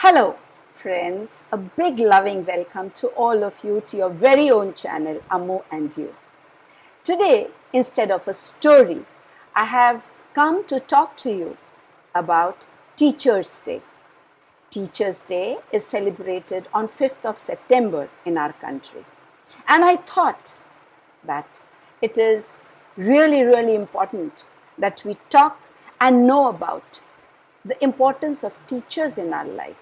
Hello friends, a big loving welcome to all of you to your very own channel Ammu&You. Today, instead of a story, I have come to talk to you about Teachers' Day. Teachers' Day is celebrated on 5th of September in our country. And I thought that it is really important that we talk and know about the importance of teachers in our life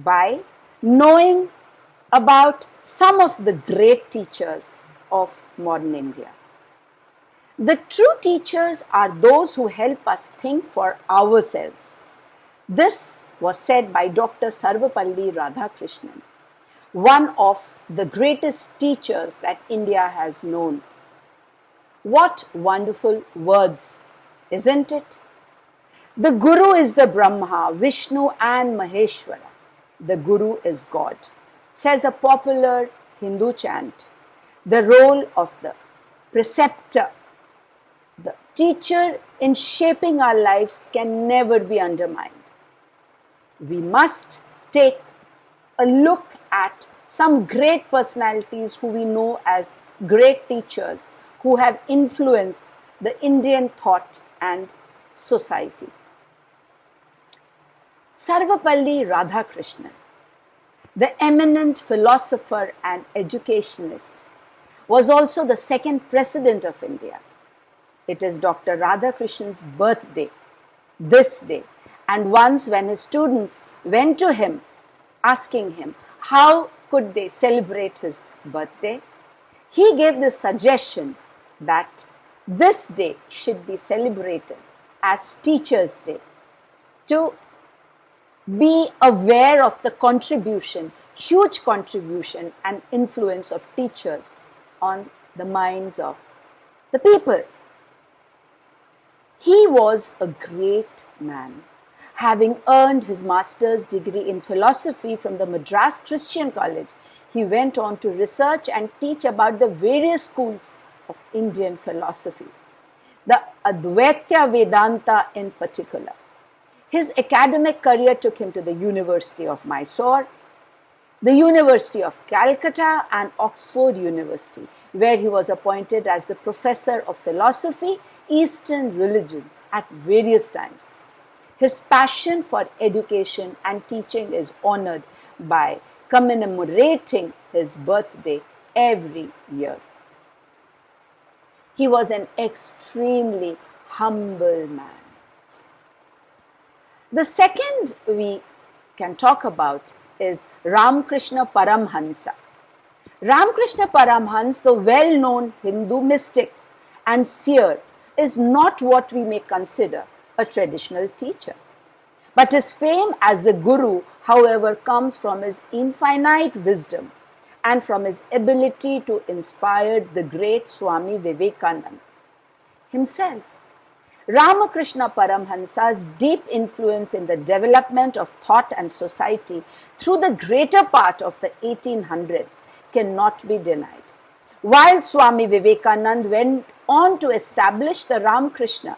by knowing about some of the great teachers of modern India. The true teachers are those who help us think for ourselves. This was said by Dr. Sarvepalli Radhakrishnan, one of the greatest teachers that India has known. What wonderful words, isn't it? The Guru is the Brahma, Vishnu and Maheshwara. The Guru is God, says a popular Hindu chant. The role of the preceptor, the teacher in shaping our lives can never be undermined. We must take a look at some great personalities who we know as great teachers who have influenced the Indian thought and society. Sarvepalli Radhakrishnan, the eminent philosopher and educationist, was also the second president of India. It is Dr. Radhakrishnan's birthday this day, and once when his students went to him asking him how could they celebrate his birthday, he gave the suggestion that this day should be celebrated as Teachers' Day to be aware of the contribution, huge contribution and influence of teachers on the minds of the people. He was a great man. Having earned his master's degree in philosophy from the Madras Christian College, he went on to research and teach about the various schools of Indian philosophy, the Advaita Vedanta in particular. His academic career took him to the University of Mysore, the University of Calcutta and Oxford University, where he was appointed as the Professor of Philosophy, Eastern Religions at various times. His passion for education and teaching is honored by commemorating his birthday every year. He was an extremely humble man. The second we can talk about is Ramakrishna Paramhansa. Ramakrishna Paramhans, the well-known Hindu mystic and seer, is not what we may consider a traditional teacher. But his fame as the Guru, however, comes from his infinite wisdom and from his ability to inspire the great Swami Vivekananda himself. Ramakrishna Paramhansa's deep influence in the development of thought and society through the greater part of the 1800s cannot be denied. While Swami Vivekananda went on to establish the Ramakrishna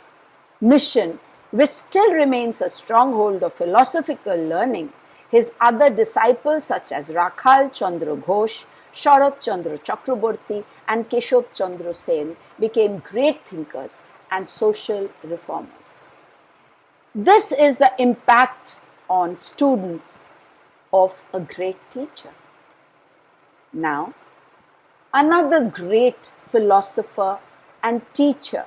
mission, which still remains a stronghold of philosophical learning, his other disciples such as Rakhal Chandra Ghosh, Sharat Chandra Chakraborty and Keshav Chandra Sen became great thinkers and social reformers. This is the impact on students of a great teacher. Now, another great philosopher and teacher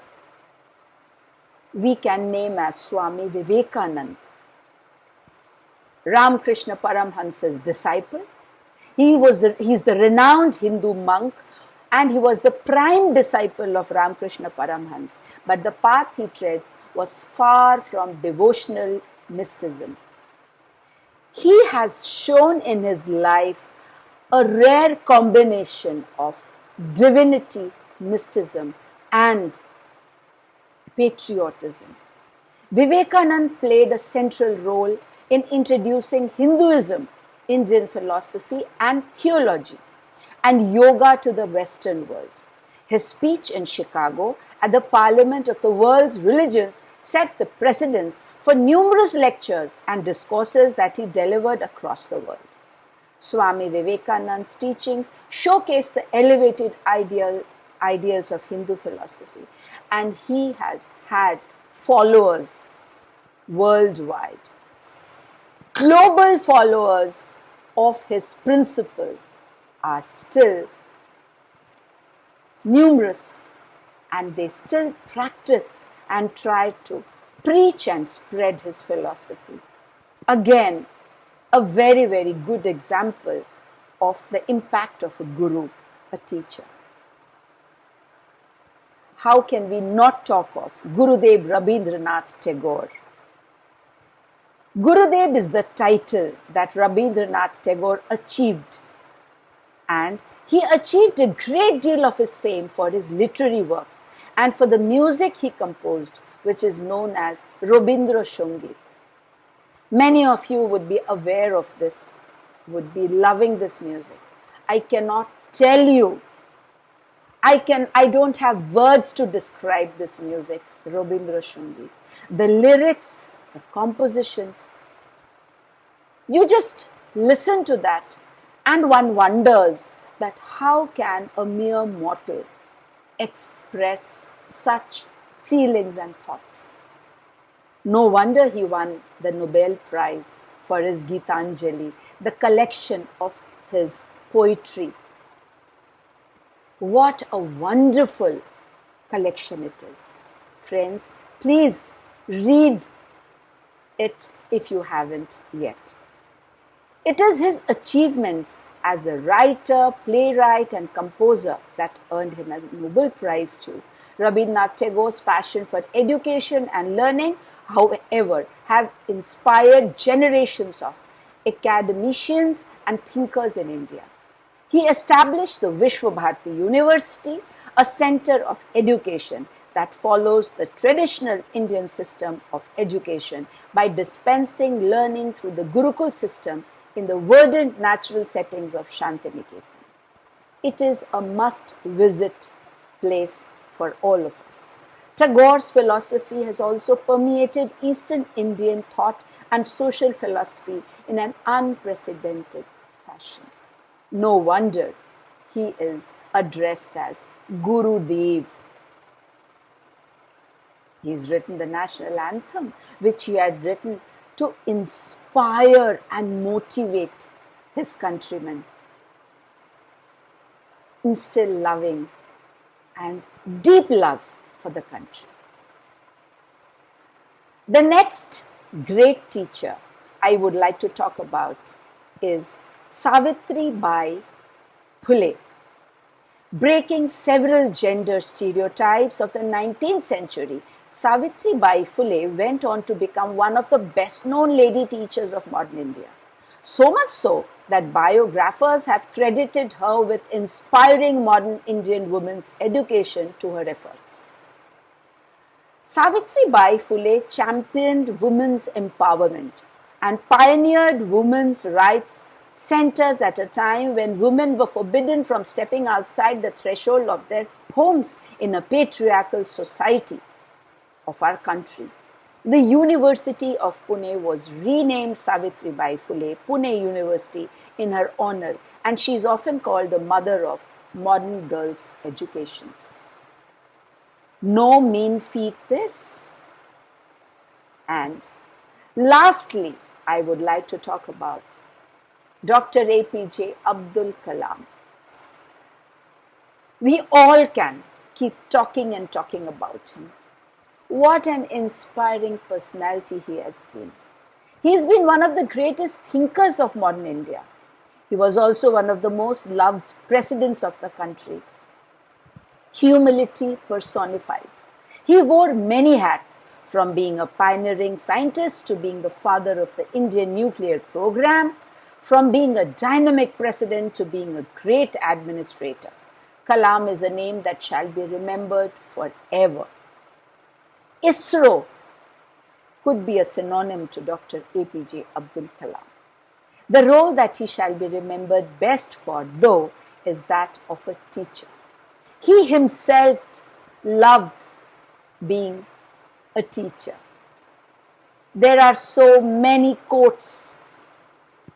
we can name as Swami Vivekananda, Ramakrishna Paramhansa's disciple. He is the renowned Hindu monk, and he was the prime disciple of Ramakrishna Paramhans. But the path he treads was far from devotional mysticism. He has shown in his life a rare combination of divinity, mysticism, and patriotism. Vivekananda played a central role in introducing Hinduism, Indian philosophy, and theology, and yoga to the Western world. His speech in Chicago at the Parliament of the World's Religions set the precedence for numerous lectures and discourses that he delivered across the world. Swami Vivekananda's teachings showcase the elevated ideals of Hindu philosophy, and he has had followers worldwide. Global followers of his principle are still numerous, and they still practice and try to preach and spread his philosophy. Again, a very, very good example of the impact of a guru, a teacher. How can we not talk of Gurudev Rabindranath Tagore? Gurudev is the title that Rabindranath Tagore achieved, and he achieved a great deal of his fame for his literary works and for the music he composed, which is known as Rabindra Sangeet. Many of you would be aware of this, would be loving this music. I cannot tell you, I don't have words to describe this music, Rabindra Sangeet. The lyrics, the compositions, you just listen to that and one wonders that how can a mere mortal express such feelings and thoughts. No wonder he won the Nobel Prize for his Gitanjali, the collection of his poetry. What a wonderful collection it is. Friends, please read it if you haven't yet. It is his achievements as a writer, playwright and composer that earned him a Nobel Prize too. Rabindranath Tagore's passion for education and learning, however, have inspired generations of academicians and thinkers in India. He established the Vishwa Bharati University, a center of education that follows the traditional Indian system of education by dispensing learning through the Gurukul system in the verdant natural settings of Shantiniketan. It is a must-visit place for all of us. Tagore's philosophy has also permeated Eastern Indian thought and social philosophy in an unprecedented fashion. No wonder he is addressed as Gurudev. He's written the national anthem, which he had written to inspire and motivate his countrymen, instill loving and deep love for the country. The next great teacher I would like to talk about is Savitribai Phule. Breaking several gender stereotypes of the 19th century, Savitribai Phule went on to become one of the best known lady teachers of modern India. So much so that biographers have credited her with inspiring modern Indian women's education to her efforts. Savitribai Phule championed women's empowerment and pioneered women's rights centers at a time when women were forbidden from stepping outside the threshold of their homes in a patriarchal society of our country. The University of Pune was renamed Savitribai Phule Pune University in her honor, and she is often called the mother of modern girls' educations. No mean feat this. And lastly, I would like to talk about Dr. Apj Abdul Kalam. We all can keep talking and talking about him. What an inspiring personality he has been. He's been one of the greatest thinkers of modern India. He was also one of the most loved presidents of the country. Humility personified. He wore many hats, from being a pioneering scientist to being the father of the Indian nuclear program, from being a dynamic president to being a great administrator. Kalam is a name that shall be remembered forever. ISRO could be a synonym to Dr. Apj Abdul Kalam. The role that he shall be remembered best for, though, is that of a teacher. He himself loved being a teacher. There are so many quotes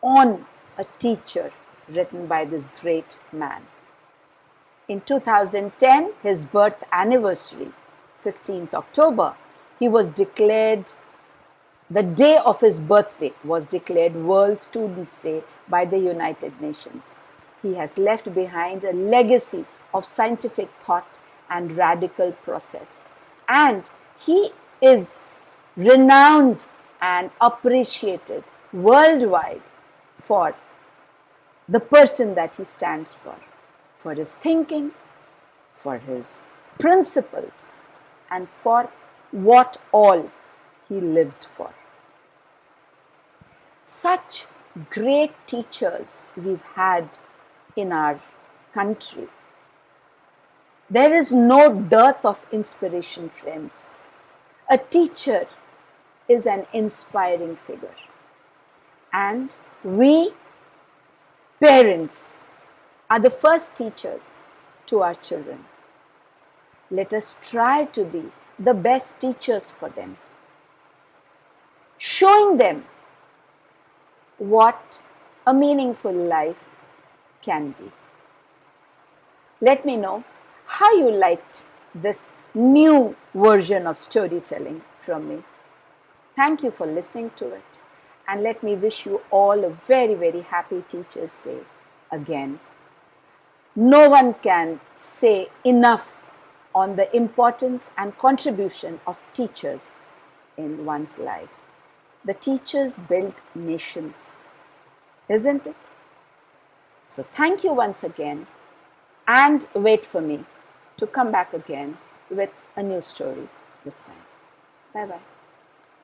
on a teacher written by this great man. In 2010, his birth anniversary, 15th October, he was declared, the day of his birthday was declared World Students' Day by the United Nations. He has left behind a legacy of scientific thought and radical process. And he is renowned and appreciated worldwide for the person that he stands for his thinking, for his principles, and for what all he lived for. Such great teachers we've had in our country. There is no dearth of inspiration, friends. A teacher is an inspiring figure. And we, parents, are the first teachers to our children. Let us try to be the best teachers for them, showing them what a meaningful life can be. Let me know how you liked this new version of storytelling from me. Thank you for listening to it, and let me wish you all a very, very happy Teachers' Day again. No one can say enough on the importance and contribution of teachers in one's life. The teachers build nations, isn't it? So thank you once again, and wait for me to come back again with a new story this time. Bye-bye.